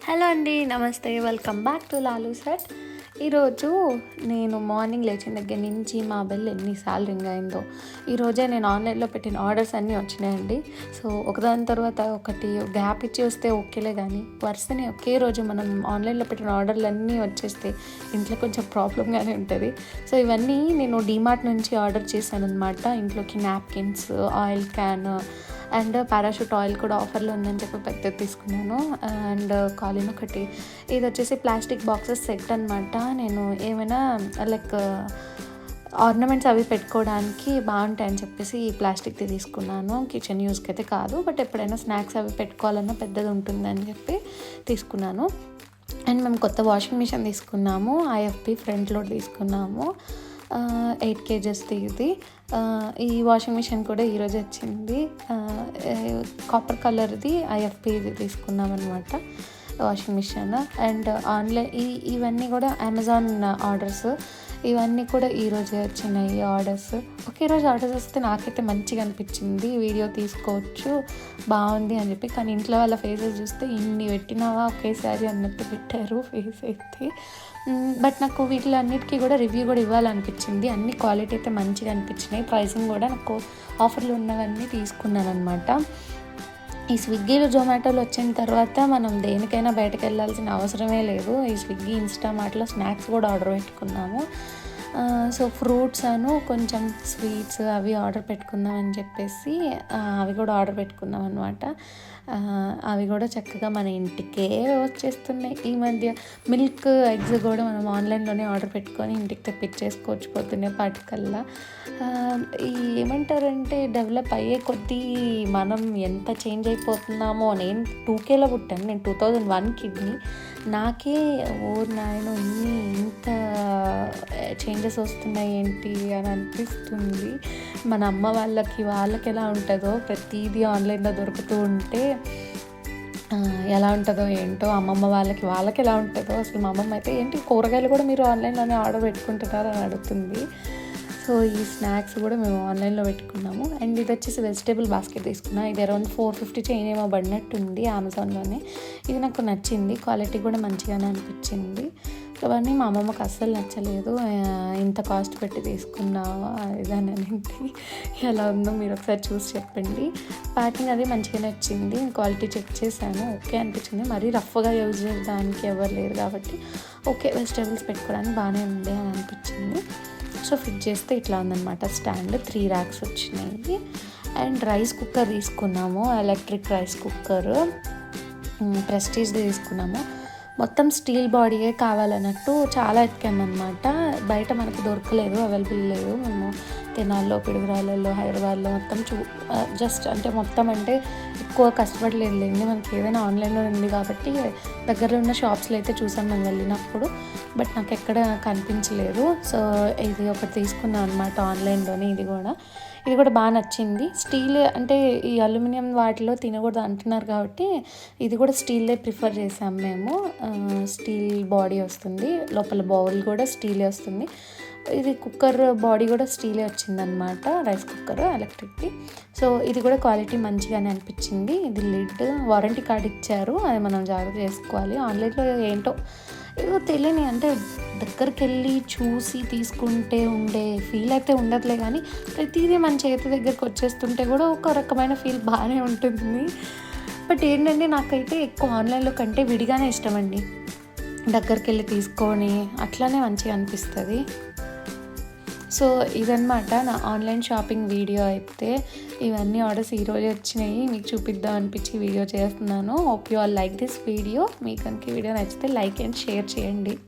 Hello అండి, నమస్తే. Welcome back to Lalu set. ఈరోజు నేను మార్నింగ్ లేచిన దగ్గర నుంచి మా బెల్ ఎన్నిసార్లు రింగ్ అయిందో. ఈరోజే నేను ఆన్లైన్లో పెట్టిన ఆర్డర్స్ అన్నీ వచ్చినాయండి. సో ఒకదాని తర్వాత ఒకటి గ్యాప్ ఇచ్చి వస్తే ఓకేలే, కానీ వరుసనే ఒకే రోజు మనం ఆన్లైన్లో పెట్టిన ఆర్డర్లు అన్నీ వచ్చేస్తే ఇంట్లో కొంచెం ప్రాబ్లంగానే ఉంటుంది. సో ఇవన్నీ నేను డీమార్ట్ నుంచి ఆర్డర్ చేశాను అనమాట. ఇంట్లోకి napkins, oil can and parachute oil కూడా ఆఫర్లో ఉందని చెప్పి పెద్దది తీసుకున్నాను. అండ్ కాలిన్ ఒకటి, ఇది వచ్చేసి ప్లాస్టిక్ బాక్సెస్ సెట్ అనమాట. నేను ఏమైనా లైక్ ఆర్నమెంట్స్ అవి పెట్టుకోవడానికి బాగుంటాయని చెప్పేసి ఈ ప్లాస్టిక్ది తీసుకున్నాను. కిచెన్ యూస్కి అయితే కాదు, బట్ ఎప్పుడైనా స్నాక్స్ అవి పెట్టుకోవాలన్నా పెద్దది ఉంటుందని చెప్పి తీసుకున్నాను. అండ్ మేము కొత్త వాషింగ్ మిషన్ తీసుకున్నాము. ఐఎఫ్బి ఫ్రంట్ లోడ్ తీసుకున్నాము. 8 kgsది ఇది. ఈ వాషింగ్ మిషన్ కూడా ఈరోజు వచ్చింది. కాపర్ కలర్ది ఐఎఫ్బి ఇది తీసుకున్నాం అనమాట వాషింగ్ మిషన్. అండ్ ఆన్లైన్ ఇవన్నీ కూడా అమెజాన్ ఆర్డర్స్. ఇవన్నీ కూడా ఈరోజే వచ్చినాయి ఆర్డర్స్. ఒకే రోజు ఆర్డర్స్ వస్తే నాకైతే మంచిగా అనిపించింది, వీడియో తీసుకోవచ్చు బాగుంది అని చెప్పి. కానీ ఇంట్లో వాళ్ళ ఫేసెస్ చూస్తే ఇన్ని పెట్టినావా ఒకేసారి అన్నట్టు పెట్టారు ఫేస్ అయితే. బట్ నాకు వీటిలన్నిటికీ కూడా రివ్యూ కూడా ఇవ్వాలనిపించింది. అన్ని క్వాలిటీ అయితే మంచిగా అనిపించినాయి. ప్రైసింగ్ కూడా నాకు ఆఫర్లు ఉన్నవన్నీ తీసుకున్నాను అనమాట. ఈ స్విగ్గీలో జొమాటోలో వచ్చిన తర్వాత మనం దేనికైనా బయటకు వెళ్ళాల్సిన అవసరమే లేదు. ఈ స్విగ్గీ ఇన్స్టామార్ట్లో స్నాక్స్ కూడా ఆర్డర్ పెట్టుకున్నాము. సో ఫ్రూట్స్ కొంచెం స్వీట్స్ అవి ఆర్డర్ పెట్టుకుందాం అని చెప్పేసి అవి కూడా ఆర్డర్ పెట్టుకున్నాం అనమాట. అవి కూడా చక్కగా మన ఇంటికే వచ్చేస్తున్నాయి ఈ మధ్య. మిల్క్, ఎగ్స్ కూడా మనం ఆన్లైన్లోనే ఆర్డర్ పెట్టుకొని ఇంటికి తెప్పించేసుకోవచ్చు పొద్దున్నే పాటికల్లా. ఏమంటారంటే డెవలప్ అయ్యే కొద్దీ మనం ఎంత చేంజ్ అయిపోతున్నామో. నేను 2Kలో పుట్టాను, నేను 2001 కిడ్ని. నాకే నాయనో ఇంత చేంజెస్ వస్తున్నాయి ఏంటి అని అనిపిస్తుంది. మన అమ్మ వాళ్ళకి ఎలా ఉంటుందో ప్రతిదీ ఆన్లైన్లో దొరుకుతూ ఉంటే ఎలా ఉంటుందో ఏంటో. అమ్మమ్మ వాళ్ళకి ఎలా ఉంటుందో అసలు. మా అమ్మమ్మ అయితే ఏంటి కూరగాయలు కూడా మీరు ఆన్లైన్లోనే ఆర్డర్ పెట్టుకుంటున్నారు అని అడుగుతుంది. సో ఈ స్నాక్స్ కూడా మేము ఆన్లైన్లో పెట్టుకున్నాము. అండ్ ఇది వచ్చేసి వెజిటేబుల్ బాస్కెట్ తీసుకున్నాం. ఇది అరౌండ్ 450 చైన్ ఏమో పడినట్టుంది అమెజాన్లోనే. ఇది నాకు నచ్చింది, క్వాలిటీ కూడా మంచిగానే అనిపించింది. అవన్నీ మా అమ్మమ్మకి అస్సలు నచ్చలేదు. ఇంత కాస్ట్ పెట్టి తీసుకున్నావా ఇదని ఎలా ఉందో మీరు ఒకసారి చూసి చెప్పండి. ప్యాకింగ్ అది మంచిగానే వచ్చింది. క్వాలిటీ చెక్ చేశాను, ఓకే అనిపించింది. మరీ రఫ్గా యూజ్ చేయడానికి ఎవరు లేరు కాబట్టి ఓకే, వెజిటేబుల్స్ పెట్టుకోవడానికి బాగానే ఉంది అని అనిపించింది. సో ఫిట్ చేస్తే ఇట్లా ఉందన్నమాట స్టాండ్. 3 ర్యాక్స్ వచ్చినాయి. అండ్ రైస్ కుక్కర్ తీసుకున్నాము, ఎలక్ట్రిక్ రైస్ కుక్కర్, ప్రెస్టీజ్ది తీసుకున్నాము. మొత్తం స్టీల్ బాడీయే కావాలన్నట్టు చాలా ఎతికామన్నమాట. బయట మనకు దొరకలేదు, అవైలబుల్ లేదు. మేము తెనాల్లో, పిడుగురాళ్ళలో, హైదరాబాద్లో మొత్తం జస్ట్ మొత్తం ఎక్కువ కష్టపడలేదులేండి. మనకి ఏదైనా ఆన్లైన్లో ఉంది కాబట్టి దగ్గరలో ఉన్న షాప్స్లో అయితే చూసాం మేము వెళ్ళినప్పుడు, బట్ నాకు ఎక్కడ కనిపించలేదు. సో ఇది ఒకటి తీసుకున్నాం అనమాట ఆన్లైన్లోనే. ఇది కూడా బాగా నచ్చింది. స్టీల్ ఈ అల్యూమినియం వాటిలో తినకూడదు అంటున్నారు కాబట్టి ఇది కూడా స్టీల్దే ప్రిఫర్ చేసాం మేము. స్టీల్ బాడీ వస్తుంది, లోపల బౌల్ కూడా స్టీలే వస్తుంది. ఇది కుక్కర్ బాడీ కూడా స్టీలే వచ్చిందనమాట, రైస్ కుక్కర్ ఎలక్ట్రిక్ది. సో ఇది కూడా క్వాలిటీ మంచిగానే అనిపించింది. ఇది లిడ్ వారంటీ కార్డ్ ఇచ్చారు, అది మనం జాగ్రత్త చేసుకోవాలి. ఆన్లైన్లో ఏంటో ఏదో తెలియని దగ్గరికి వెళ్ళి చూసి తీసుకుంటే ఉండే ఫీల్ అయితే ఉండదులే, కానీ ప్రతిదీ మన చేతి దగ్గరికి వచ్చేస్తుంటే కూడా ఒక రకమైన ఫీల్ బాగానే ఉంటుంది. బట్ నాకైతే ఎక్కువ ఆన్లైన్లో కంటే విడిగానే ఇష్టం అండి. దగ్గరికి వెళ్ళి తీసుకొని అట్లానే మంచిగా అనిపిస్తుంది. సో ఇదన్నమాట నా ఆన్లైన్ షాపింగ్ వీడియో అయితే. ఇవన్నీ ఆర్డర్స్ ఈరోజు వచ్చినాయి, మీకు చూపిద్దాం అనిపించి వీడియో చేస్తున్నాను. Hope you all like this video. మీకు కనుక వీడియో నచ్చితే లైక్ అండ్ షేర్ చేయండి.